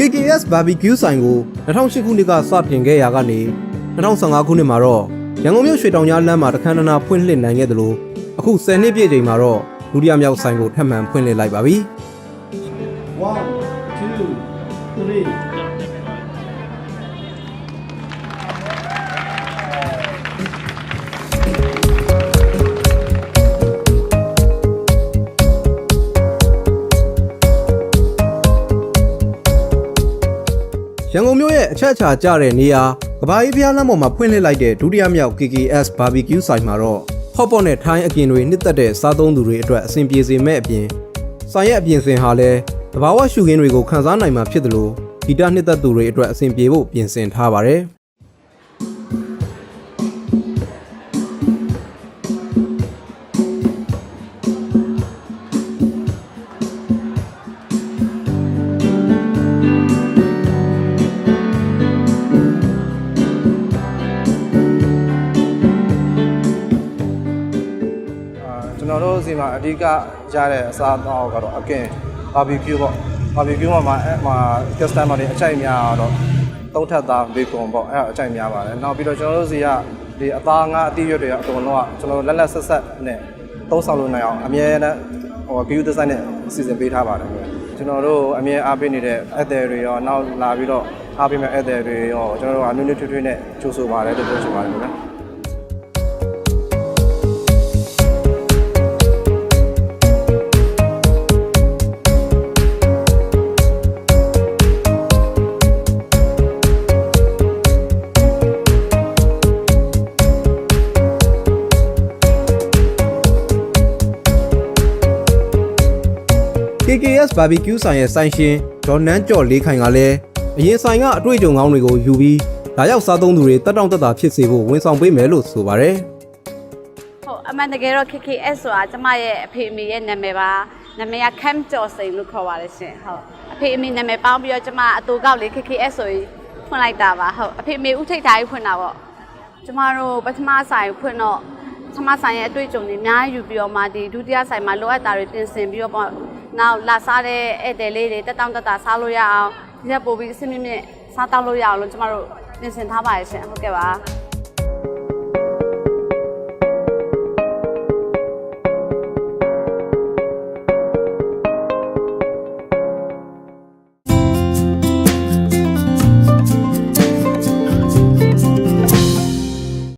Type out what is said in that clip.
Kks Bbq ဆိုင်ကို2008ခုနှစ်ကစတင်ခဲ့ရာကနေ2015ခုနှစ်မှာတော့ရန်ကုန်မြို့ရွှေတောင်ကြားလမ်းမှာတခမ်းနာဖွင့်လှစ်နိုင်ခဲ့သလိုအခု10နှစ်ပြည့်ချိန်မှာတော့ဒုတိယမြောက်ဆိုင်ကိုထပ်မံဖွင့်လှစ်လိုက်ပါပြီ1 2 3ရန်ကုန်မြို့ရဲ့အချက်အချာကျတဲ့နေရာကဘာကြီးဖျားလမ်းပေါ်မှာဖွင့်လှစ်လိုက်တဲ့ဒုတိယမြောက် Kks Bbq ဆိုင်မှာတော့ဟော့ပေါ့နဲ့ထိုင်းအပြင်တွေနှစ်သက်တဲ့စားသုံးသူတွေအတွက်အဆင်ပြေစေမဲ့အပြင်ဆိုင်ရဲ့အပြင်စင်ဟာလည်းတဘာဝရှုခင်းတွေကိုခန်းစားနိုင်မှာဖြစ်တယ်လို့ဂီတနှစ်သက်သူတွေအတွက်အဆင်ပြေဖို့ပြင်ဆင်ထားပါတယ်ကျွန်တော်တို့စီမှာအဓိကရတဲ့အစားအသောက်ကတော့အကင် barbecue ပေါ့ barbecue မှာ customer တွေအကြိုက်များတော့သုံးထပ်သားဘေကွန်ပေါ့အဲ့ဒါအကြိုက်များပါတယ်နောက်ပြီးတော့ကျွန်တော်တို့စီကဒီအသားငါအတိရွက်တွေကအကုန်လုံးကကျွန်တော်တို့လက်ဆက်ဆက်နဲ့သုံးဆောင်လို့နိုင်အောင်အမြဲတမ်းview design နဲ့စီစဉ်ပေးထားပါတယ်ကျွန်တော်တို့အမြဲအားပေးနေတဲ့ ad တွေရောနောက်လာပြီးတော့အားပေးမဲ့ ad တွေရောကျွန်တော်တို့အနည်းနည်းထွေးနဲ့ကြိုးဆိုပါတယ်လို့ပြောချင်ပါတယ်ခင်ဗျာKks Bbq ဆိုင်ရဲ့ဆိုင်ရှင်ဒေါ်နန်းကျော်လေးခိုင်ကလည်းအရင်ဆိုင်ကအတွေ့အကြုံကောင်းတွေကိုယူပြီးလာရောက်စားသုံးသူတွေတက်တောင့်တက်တာဖြစ်စေဖို့ဝန်ဆောင်ပေးမယ်လို့ဆိုပါတယ်ဟုတ်အမှန်တကယ်တော့ Kks ဆိုတာကျမရဲ့အဖေအမေရဲ့နာမည်ပါနာမည်က Kks ကျော်စိန်လို့ခေါ်ပါတယ်ရှင်ဟုတ်အဖေအမေနာမည်ပေါင်းပြီးတော့ကျမအတူကောက်လေး Kks ဆိုပြီးဖွင့်လိုက်တာပါဟုတ်အဖေအမေဦးထိတ်ထားကြီးဖွင့်တာပေါ့ကျမတို့ပထမဆိုင်ဖွင့်တော့ပထမဆိုင်ရဲ့အတွေ့အကြုံတွေအများကြီးယူပြီးတော့မှဒီဒုတိယဆိုင်မှာလိုအပ်တာတွေပြင်ဆင်ပြီးတော့နောက်လာစားတဲ့ဧည့်သည်လေးတွေတက်တောင့်တက်တာစားလို့ရအောင်ဒီကပို့ပြီးအဆင်မြင့်မြင့်စားတောက်လို့ရအောင်လို့ကျမတို့ပြင်ဆင်ထားပါရဲ့ရှင်ဟုတ်ကဲ့ပါ